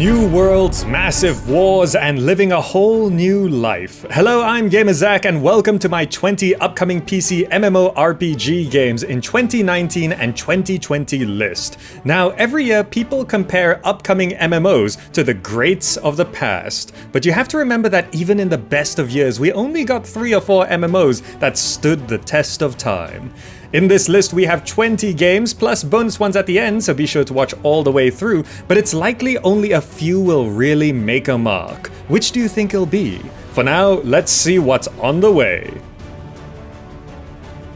New worlds, massive wars, and living a whole new life. Hello, I'm GamerZach, and welcome to my 20 upcoming PC MMORPG games in 2019 and 2020 list. Now, every year people compare upcoming MMOs to the greats of the past, but you have to remember that even in the best of years, we only got 3 or 4 MMOs that stood the test of time. In this list we have 20 games plus bonus ones at the end, so be sure to watch all the way through, but it's likely only a few will really make a mark. Which do you think it'll be? For now, let's see what's on the way.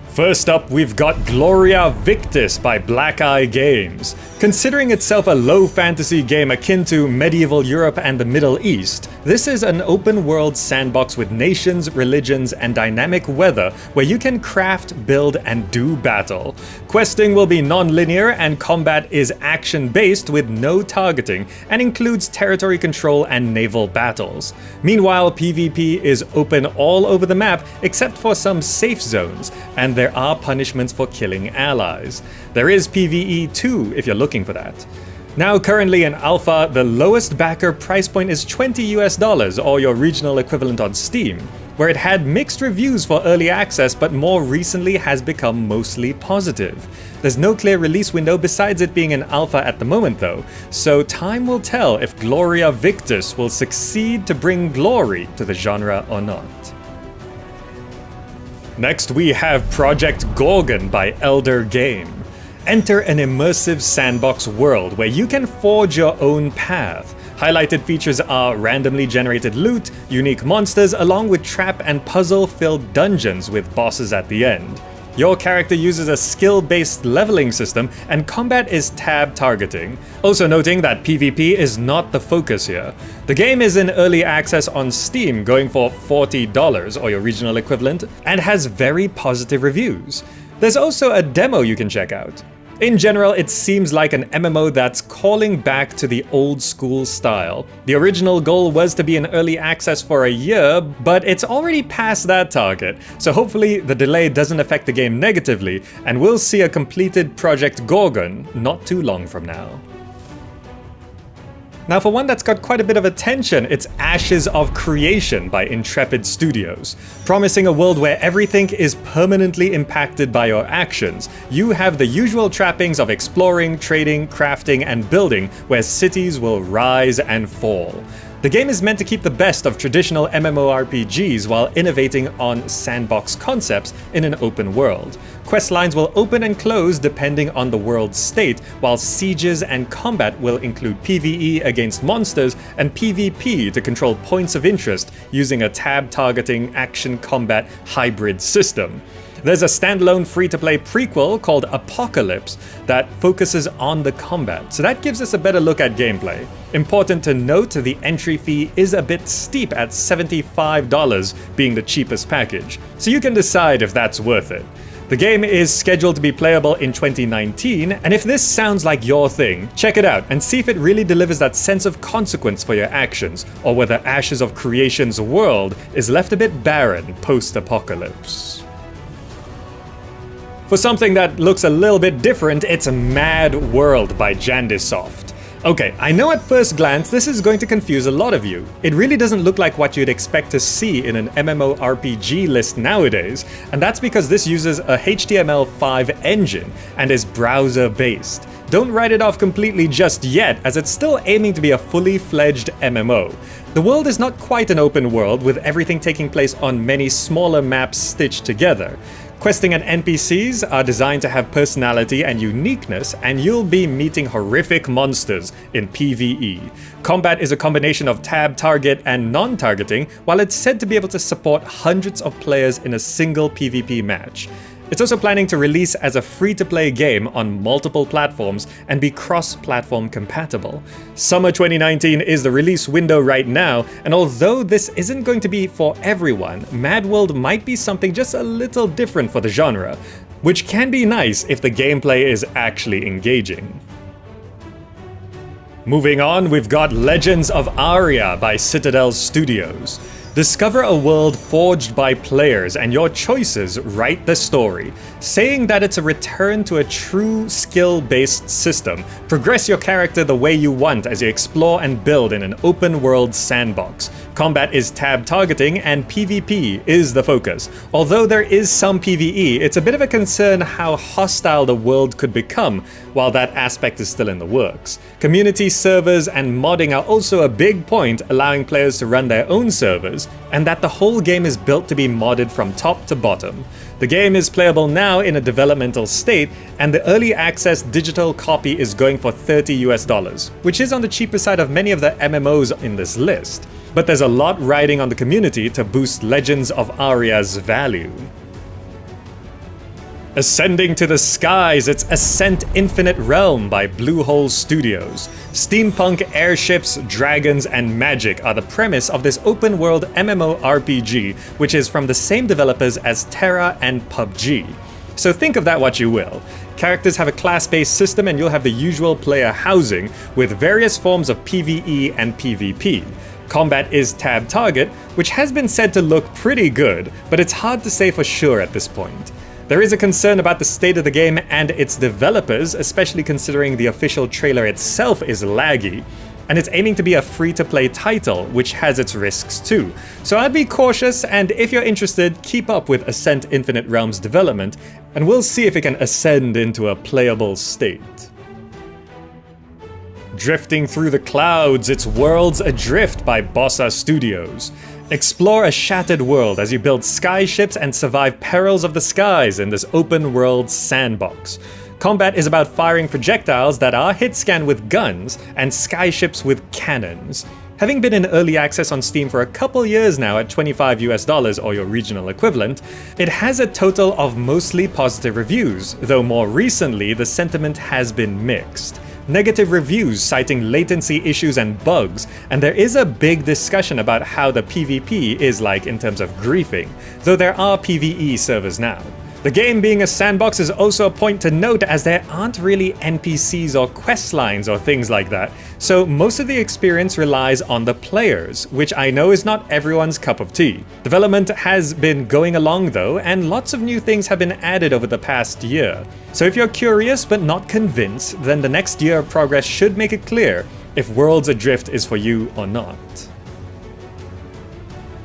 First up, we've got Gloria Victis by Black Eye Games. Considering itself a low fantasy game akin to medieval Europe and the Middle East, this is an open world sandbox with nations, religions, and dynamic weather where you can craft, build, and do battle. Questing will be non-linear and combat is action-based with no targeting and includes territory control and naval battles. Meanwhile, PvP is open all over the map except for some safe zones, and there are punishments for killing allies. There is PvE too if you're looking for that. Now currently in alpha, the lowest backer price point is $20 or your regional equivalent on Steam, where it had mixed reviews for early access but more recently has become mostly positive. There's no clear release window besides it being in alpha at the moment though, so time will tell if Gloria Victis will succeed to bring glory to the genre or not. Next we have Project Gorgon by Elder Game. Enter an immersive sandbox world where you can forge your own path. Highlighted features are randomly generated loot, unique monsters, along with trap and puzzle-filled dungeons with bosses at the end. Your character uses a skill-based leveling system, and combat is tab targeting. Also noting that PvP is not the focus here. The game is in early access on Steam, going for $40 or your regional equivalent, and has very positive reviews. There's also a demo you can check out. In general, it seems like an MMO that's calling back to the old school style. The original goal was to be in early access for a year, but it's already past that target, so hopefully the delay doesn't affect the game negatively, and we'll see a completed Project Gorgon not too long from now. Now for one that's got quite a bit of attention, it's Ashes of Creation by Intrepid Studios. Promising a world where everything is permanently impacted by your actions, you have the usual trappings of exploring, trading, crafting, and building, where cities will rise and fall. The game is meant to keep the best of traditional MMORPGs while innovating on sandbox concepts in an open world. Quest lines will open and close depending on the world's state, while sieges and combat will include PvE against monsters and PvP to control points of interest using a tab-targeting action combat hybrid system. There's a standalone free-to-play prequel called Apocalypse that focuses on the combat, so that gives us a better look at gameplay. Important to note, the entry fee is a bit steep at $75 being the cheapest package, so you can decide if that's worth it. The game is scheduled to be playable in 2019, and if this sounds like your thing, check it out and see if it really delivers that sense of consequence for your actions, or whether Ashes of Creation's world is left a bit barren post-apocalypse. For something that looks a little bit different, it's Mad World by Jandisoft. Okay, I know at first glance this is going to confuse a lot of you. It really doesn't look like what you'd expect to see in an MMORPG list nowadays, and that's because this uses a HTML5 engine and is browser-based. Don't write it off completely just yet, as it's still aiming to be a fully fledged MMO. The world is not quite an open world, with everything taking place on many smaller maps stitched together. Questing and NPCs are designed to have personality and uniqueness, and you'll be meeting horrific monsters in PvE. Combat is a combination of tab target and non-targeting, while it's said to be able to support hundreds of players in a single PvP match. It's also planning to release as a free-to-play game on multiple platforms and be cross-platform compatible. Summer 2019 is the release window right now, and although this isn't going to be for everyone, Mad World might be something just a little different for the genre, which can be nice if the gameplay is actually engaging. Moving on, we've got Legends of Aria by Citadel Studios. Discover a world forged by players, and your choices write the story. Saying that it's a return to a true skill-based system, progress your character the way you want as you explore and build in an open-world sandbox. Combat is tab targeting, and PvP is the focus. Although there is some PvE, it's a bit of a concern how hostile the world could become while that aspect is still in the works. Community servers and modding are also a big point, allowing players to run their own servers, and that the whole game is built to be modded from top to bottom. The game is playable now in a developmental state, and the early access digital copy is going for $30 US, which is on the cheaper side of many of the MMOs in this list. But there's a lot riding on the community to boost Legends of Aria's value. Ascending to the skies, it's Ascent Infinite Realm by Bluehole Studios. Steampunk, airships, dragons, and magic are the premise of this open-world MMORPG, which is from the same developers as Terra and PUBG. So think of that what you will. Characters have a class-based system, and you'll have the usual player housing, with various forms of PvE and PvP. Combat is tab target, which has been said to look pretty good, but it's hard to say for sure at this point. There is a concern about the state of the game and its developers, especially considering the official trailer itself is laggy, and it's aiming to be a free-to-play title, which has its risks too. So I'd be cautious, and if you're interested, keep up with Ascent Infinite Realm's development, and we'll see if it can ascend into a playable state. Drifting through the clouds, it's Worlds Adrift by Bossa Studios. Explore a shattered world as you build skyships and survive perils of the skies in this open-world sandbox. Combat is about firing projectiles that are hit-scanned with guns and skyships with cannons. Having been in early access on Steam for a couple years now at $25 US or your regional equivalent, it has a total of mostly positive reviews, though more recently the sentiment has been mixed. Negative reviews citing latency issues and bugs, and there is a big discussion about how the PvP is like in terms of griefing, though there are PvE servers now. The game being a sandbox is also a point to note, as there aren't really NPCs or quest lines or things like that, so most of the experience relies on the players, which I know is not everyone's cup of tea. Development has been going along though, and lots of new things have been added over the past year. So if you're curious but not convinced, then the next year of progress should make it clear if Worlds Adrift is for you or not.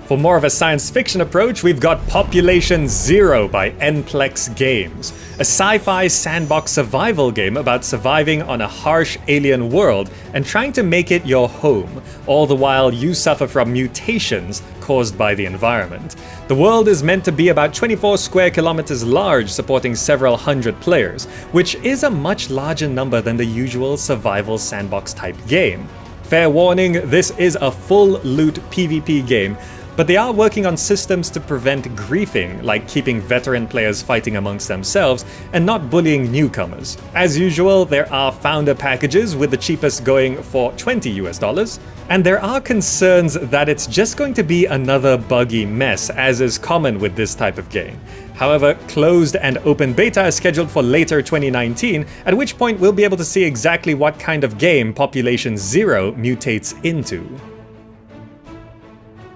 For more of a science fiction approach, we've got Population Zero by Nplex Games, a sci-fi sandbox survival game about surviving on a harsh alien world and trying to make it your home, all the while you suffer from mutations caused by the environment. The world is meant to be about 24 square kilometers large, supporting several hundred players, which is a much larger number than the usual survival sandbox type game. Fair warning, this is a full loot PvP game, but they are working on systems to prevent griefing, like keeping veteran players fighting amongst themselves and not bullying newcomers. As usual, there are founder packages, with the cheapest going for $20 US, and there are concerns that it's just going to be another buggy mess, as is common with this type of game. However, closed and open beta is scheduled for later 2019, at which point we'll be able to see exactly what kind of game Population Zero mutates into.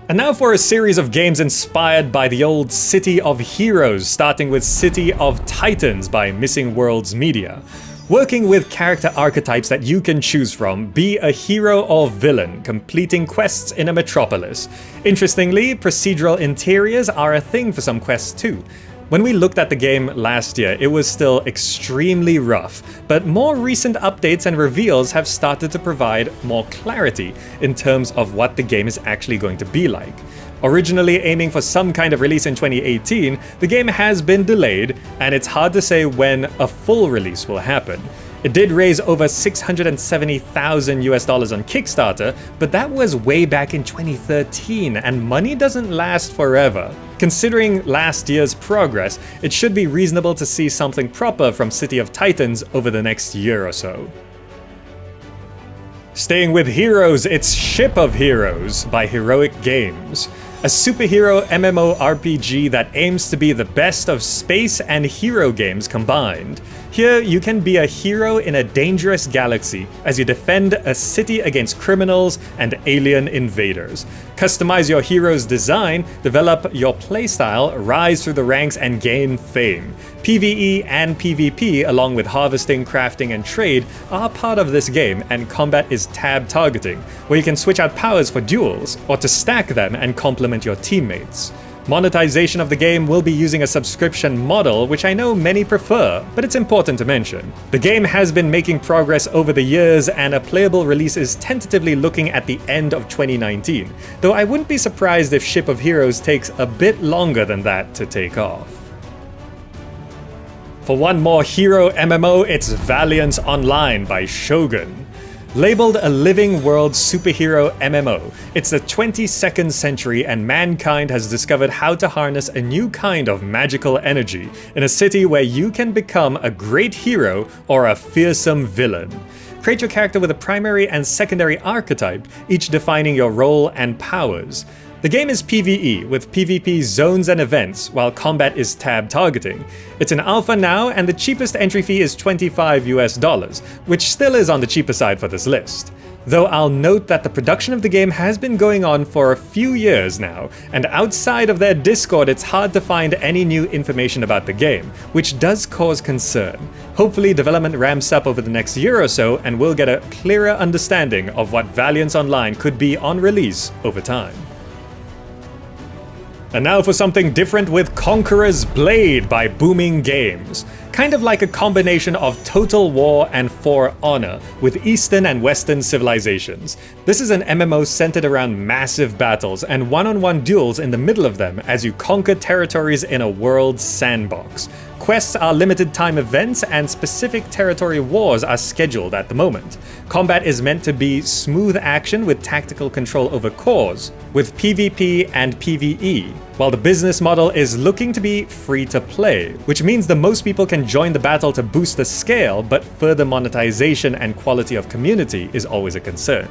And now for a series of games inspired by the old City of Heroes, starting with City of Titans by Missing Worlds Media. Working with character archetypes that you can choose from, be a hero or villain, completing quests in a metropolis. Interestingly, procedural interiors are a thing for some quests too. When we looked at the game last year, it was still extremely rough, but more recent updates and reveals have started to provide more clarity in terms of what the game is actually going to be like. Originally aiming for some kind of release in 2018, the game has been delayed, and it's hard to say when a full release will happen. It did raise over $670,000 US on Kickstarter, but that was way back in 2013, and money doesn't last forever. Considering last year's progress, it should be reasonable to see something proper from City of Titans over the next year or so. Staying with heroes, it's Ship of Heroes by Heroic Games. a superhero MMORPG that aims to be the best of space and hero games combined. Here, you can be a hero in a dangerous galaxy as you defend a city against criminals and alien invaders. Customize your hero's design, develop your playstyle, rise through the ranks, and gain fame. PvE and PvP, along with harvesting, crafting, and trade, are part of this game, and combat is tab targeting, where you can switch out powers for duels, or to stack them and complement your teammates. Monetization of the game will be using a subscription model, which I know many prefer, but it's important to mention. The game has been making progress over the years, and a playable release is tentatively looking at the end of 2019, though I wouldn't be surprised if Ship of Heroes takes a bit longer than that to take off. For one more hero MMO, it's Valiant Online by Shogun. Labeled a living world superhero MMO, it's the 22nd century and mankind has discovered how to harness a new kind of magical energy in a city where you can become a great hero or a fearsome villain. Create your character with a primary and secondary archetype, each defining your role and powers. The game is PvE, with PvP zones and events, while combat is tab targeting. It's in alpha now, and the cheapest entry fee is $25 US, which still is on the cheaper side for this list. Though I'll note that the production of the game has been going on for a few years now, and outside of their Discord it's hard to find any new information about the game, which does cause concern. Hopefully development ramps up over the next year or so, and we'll get a clearer understanding of what Valiant Online could be on release over time. And now for something different with Conqueror's Blade by Booming Games. Kind of like a combination of Total War and For Honor, with Eastern and Western civilizations. This is an MMO centered around massive battles and one-on-one duels in the middle of them as you conquer territories in a world sandbox. Quests are limited time events and specific territory wars are scheduled at the moment. Combat is meant to be smooth action with tactical control over cores, with PvP and PvE, while the business model is looking to be free to play, which means the most people can join the battle to boost the scale, but further monetization and quality of community is always a concern.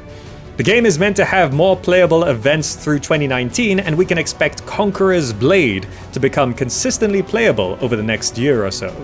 The game is meant to have more playable events through 2019, and we can expect Conqueror's Blade to become consistently playable over the next year or so.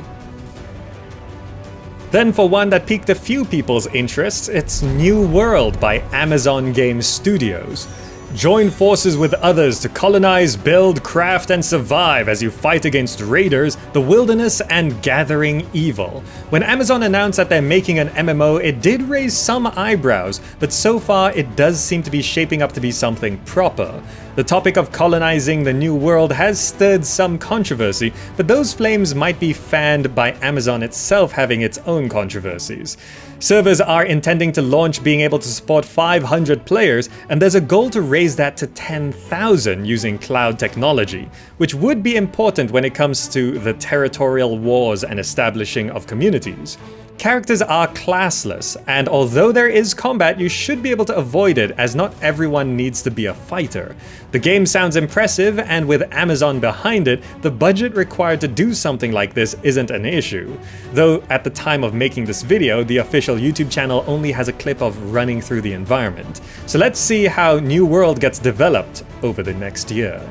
Then for one that piqued a few people's interests, it's New World by Amazon Game Studios. Join forces with others to colonize, build, craft, and survive as you fight against raiders, the wilderness, and gathering evil. When Amazon announced that they're making an MMO, it did raise some eyebrows, but so far it does seem to be shaping up to be something proper. The topic of colonizing the New World has stirred some controversy, but those flames might be fanned by Amazon itself having its own controversies. Servers are intending to launch being able to support 500 players, and there's a goal to raise that to 10,000 using cloud technology, which would be important when it comes to the territorial wars and establishing of communities. Characters are classless, and although there is combat, you should be able to avoid it as not everyone needs to be a fighter. The game sounds impressive, and with Amazon behind it, the budget required to do something like this isn't an issue. Though at the time of making this video, the official YouTube channel only has a clip of running through the environment. So let's see how New World gets developed over the next year.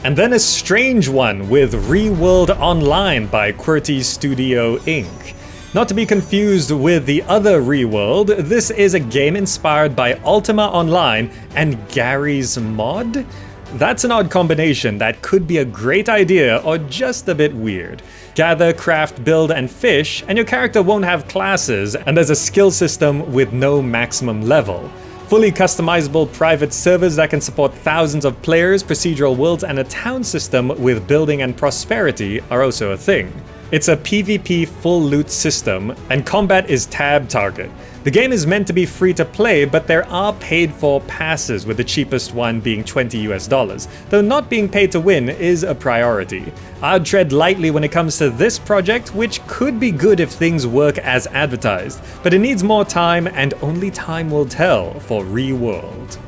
And then a strange one with ReWorld Online by QWERTY Studio Inc. Not to be confused with the other ReWorld, this is a game inspired by Ultima Online and Garry's Mod? That's an odd combination that could be a great idea or just a bit weird. Gather, craft, build, and fish, and your character won't have classes, and there's a skill system with no maximum level. Fully customizable private servers that can support thousands of players, procedural worlds, and a town system with building and prosperity are also a thing. It's a PvP full loot system, and combat is tab target. The game is meant to be free to play, but there are paid for passes, with the cheapest one being $20 US, though not being paid to win is a priority. I'd tread lightly when it comes to this project, which could be good if things work as advertised, but it needs more time, and only time will tell for ReWorld.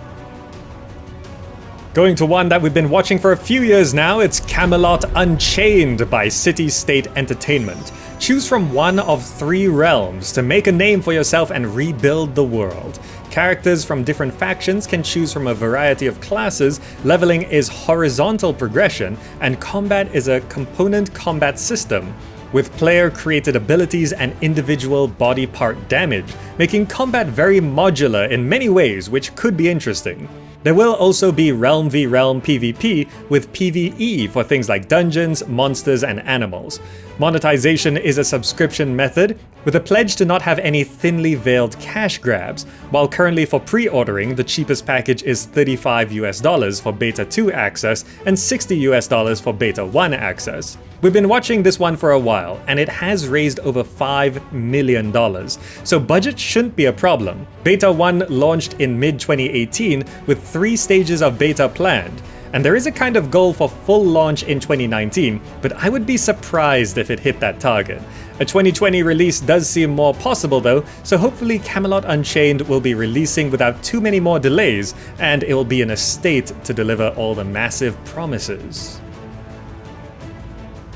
Going to one that we've been watching for a few years now, it's Camelot Unchained by City State Entertainment. Choose from one of 3 realms to make a name for yourself and rebuild the world. Characters from different factions can choose from a variety of classes, leveling is horizontal progression, and combat is a component combat system, with player-created abilities and individual body part damage, making combat very modular in many ways, which could be interesting. There will also be Realm v Realm PvP with PvE for things like dungeons, monsters, and animals. Monetization is a subscription method, with a pledge to not have any thinly veiled cash grabs, while currently for pre-ordering, the cheapest package is $35 for Beta 2 access and $60 for Beta 1 access. We've been watching this one for a while, and it has raised over $5 million, so budget shouldn't be a problem. Beta 1 launched in mid-2018 with 3 stages of beta planned, and there is a kind of goal for full launch in 2019, but I would be surprised if it hit that target. A 2020 release does seem more possible though, so hopefully Camelot Unchained will be releasing without too many more delays, and it will be in a state to deliver all the massive promises.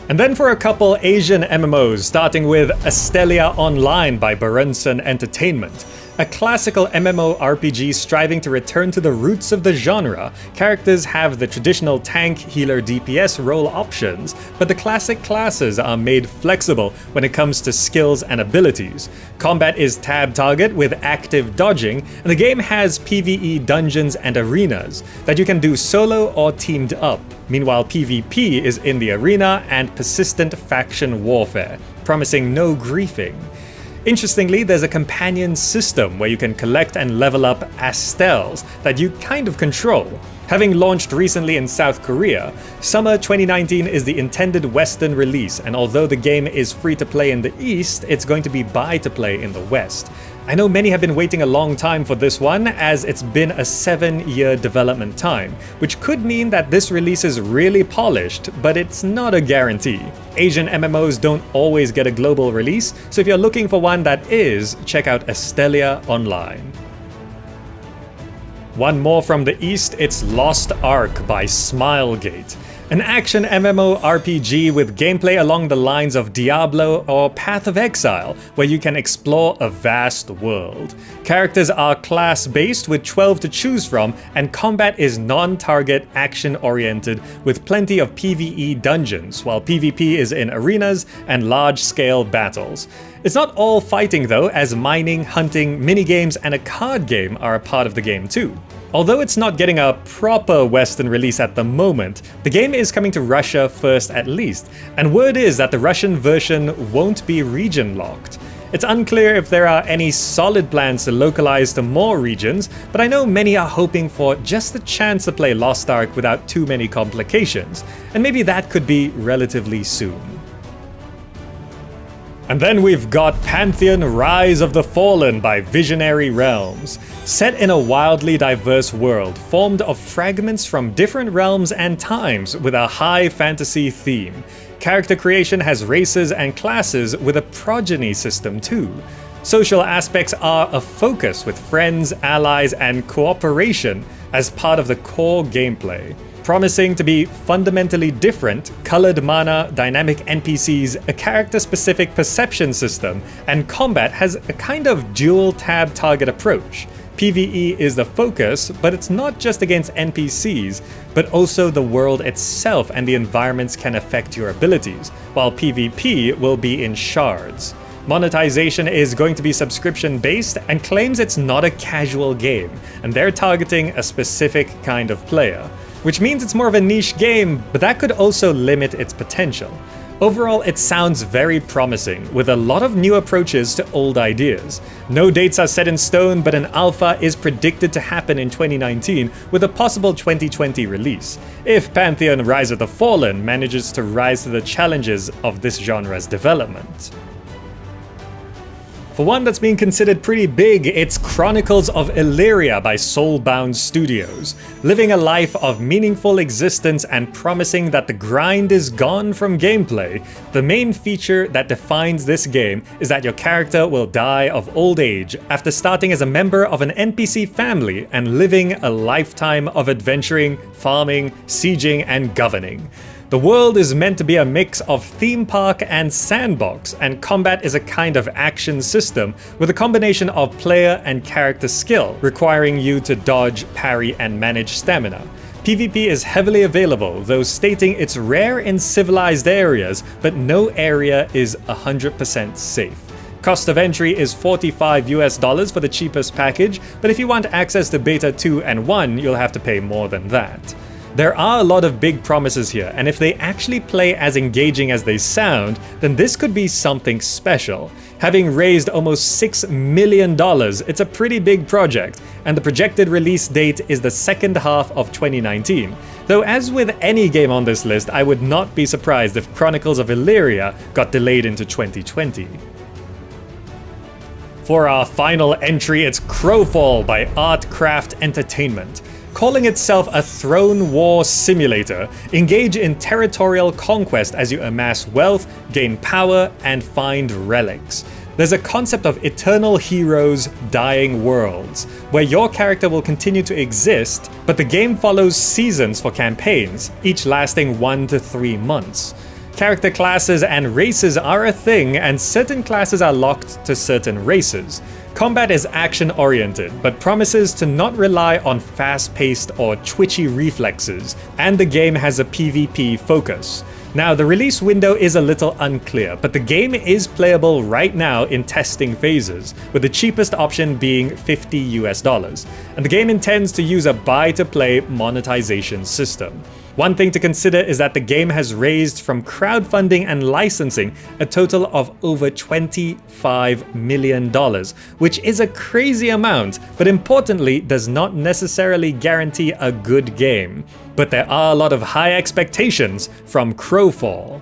And then for a couple Asian MMOs, starting with Astelia Online by Berunsun Entertainment. A classical MMORPG striving to return to the roots of the genre. Characters have the traditional tank, healer, DPS role options, but the classic classes are made flexible when it comes to skills and abilities. Combat is tab target with active dodging, and the game has PvE dungeons and arenas that you can do solo or teamed up. Meanwhile, PvP is in the arena and persistent faction warfare, promising no griefing. Interestingly, there's a companion system where you can collect and level up Astels that you kind of control. Having launched recently in South Korea, summer 2019 is the intended Western release, and although the game is free to play in the East, it's going to be buy to play in the West. I know many have been waiting a long time for this one, as it's been a 7-year development time, which could mean that this release is really polished, but it's not a guarantee. Asian MMOs don't always get a global release, so if you're looking for one that is, check out Astelia Online. One more from the East, it's Lost Ark by Smilegate. An action MMORPG with gameplay along the lines of Diablo or Path of Exile, where you can explore a vast world. Characters are class-based with 12 to choose from, and combat is non-target, action-oriented with plenty of PvE dungeons, while PvP is in arenas and large-scale battles. It's not all fighting though, as mining, hunting, minigames, and a card game are a part of the game too. Although it's not getting a proper Western release at the moment, the game is coming to Russia first at least, and word is that the Russian version won't be region-locked. It's unclear if there are any solid plans to localize to more regions, but I know many are hoping for just the chance to play Lost Ark without too many complications, and maybe that could be relatively soon. And then we've got Pantheon Rise of the Fallen by Visionary Realms. Set in a wildly diverse world, formed of fragments from different realms and times with a high fantasy theme. Character creation has races and classes with a progeny system too. Social aspects are a focus with friends, allies, and cooperation as part of the core gameplay. Promising to be fundamentally different, colored mana, dynamic NPCs, a character-specific perception system, and combat has a kind of dual tab target approach. PvE is the focus, but it's not just against NPCs, but also the world itself and the environments can affect your abilities, while PvP will be in shards. Monetization is going to be subscription-based and claims it's not a casual game, and they're targeting a specific kind of player. Which means it's more of a niche game, but that could also limit its potential. Overall, it sounds very promising, with a lot of new approaches to old ideas. No dates are set in stone, but an alpha is predicted to happen in 2019, with a possible 2020 release, if Pantheon Rise of the Fallen manages to rise to the challenges of this genre's development. For one that's being considered pretty big, it's Chronicles of Illyria by Soulbound Studios. Living a life of meaningful existence and promising that the grind is gone from gameplay, the main feature that defines this game is that your character will die of old age after starting as a member of an NPC family and living a lifetime of adventuring, farming, sieging, and governing. The world is meant to be a mix of theme park and sandbox, and combat is a kind of action system with a combination of player and character skill, requiring you to dodge, parry, and manage stamina. PvP is heavily available, though stating it's rare in civilized areas, but no area is 100% safe. Cost of entry is $45 for the cheapest package, but if you want access to Beta 2 and 1, you'll have to pay more than that. There are a lot of big promises here, and if they actually play as engaging as they sound, then this could be something special. Having raised almost $6 million, it's a pretty big project, and the projected release date is the second half of 2019. Though as with any game on this list, I would not be surprised if Chronicles of Elyria got delayed into 2020. For our final entry, it's Crowfall by Artcraft Entertainment. Calling itself a throne war simulator, engage in territorial conquest as you amass wealth, gain power, and find relics. There's a concept of eternal heroes, dying worlds, where your character will continue to exist, but the game follows seasons for campaigns, each lasting 1 to 3 months. Character classes and races are a thing, and certain classes are locked to certain races. Combat is action-oriented, but promises to not rely on fast-paced or twitchy reflexes, and the game has a PvP focus. Now, the release window is a little unclear, but the game is playable right now in testing phases, with the cheapest option being $50 US, and the game intends to use a buy-to-play monetization system. One thing to consider is that the game has raised from crowdfunding and licensing a total of over $25 million, which is a crazy amount, but importantly does not necessarily guarantee a good game. But there are a lot of high expectations from Crowfall.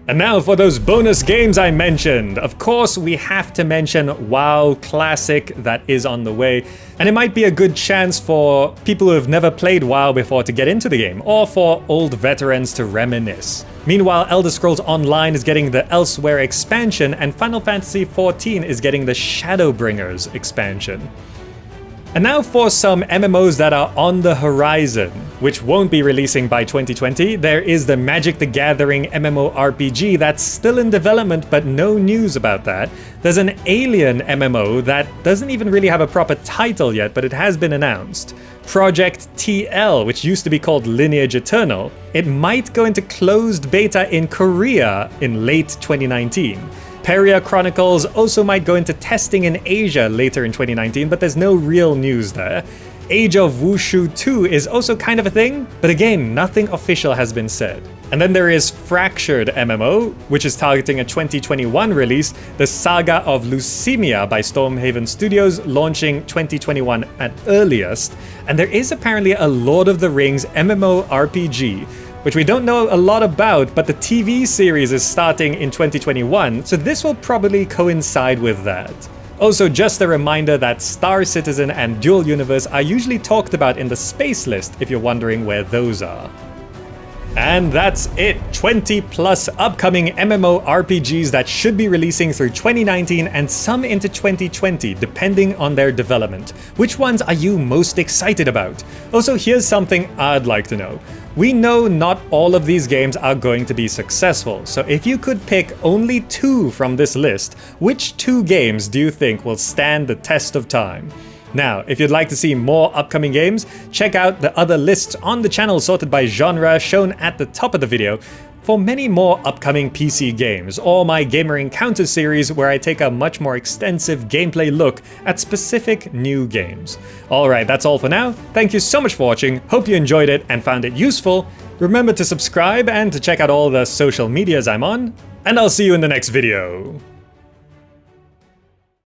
And now for those bonus games I mentioned. Of course, we have to mention WoW Classic that is on the way, and it might be a good chance for people who have never played WoW before to get into the game, or for old veterans to reminisce. Meanwhile, Elder Scrolls Online is getting the Elsewhere expansion, and Final Fantasy XIV is getting the Shadowbringers expansion. And now for some MMOs that are on the horizon, which won't be releasing by 2020, there is the Magic the Gathering MMORPG that's still in development, but no news about that. There's an Alien MMO that doesn't even really have a proper title yet, but it has been announced. Project TL, which used to be called Lineage Eternal, it might go into closed beta in Korea in late 2019. Peria Chronicles also might go into testing in Asia later in 2019, but there's no real news there. Age of Wushu 2 is also kind of a thing, but again, nothing official has been said. And then there is Fractured MMO, which is targeting a 2021 release, the Saga of Lucimia by Stormhaven Studios, launching 2021 at earliest. And there is apparently a Lord of the Rings MMORPG, which we don't know a lot about, but the TV series is starting in 2021, so this will probably coincide with that. Also, just a reminder that Star Citizen and Dual Universe are usually talked about in the space list if you're wondering where those are. And that's it, 20 plus upcoming MMORPGs that should be releasing through 2019 and some into 2020 depending on their development. Which ones are you most excited about? Also, here's something I'd like to know. We know not all of these games are going to be successful, so if you could pick only 2 from this list, which 2 games do you think will stand the test of time? Now, if you'd like to see more upcoming games, check out the other lists on the channel sorted by genre shown at the top of the video for many more upcoming PC games, or my Gamer Encounter series where I take a much more extensive gameplay look at specific new games. Alright, that's all for now. Thank you so much for watching, hope you enjoyed it and found it useful. Remember to subscribe and to check out all the social medias I'm on, and I'll see you in the next video.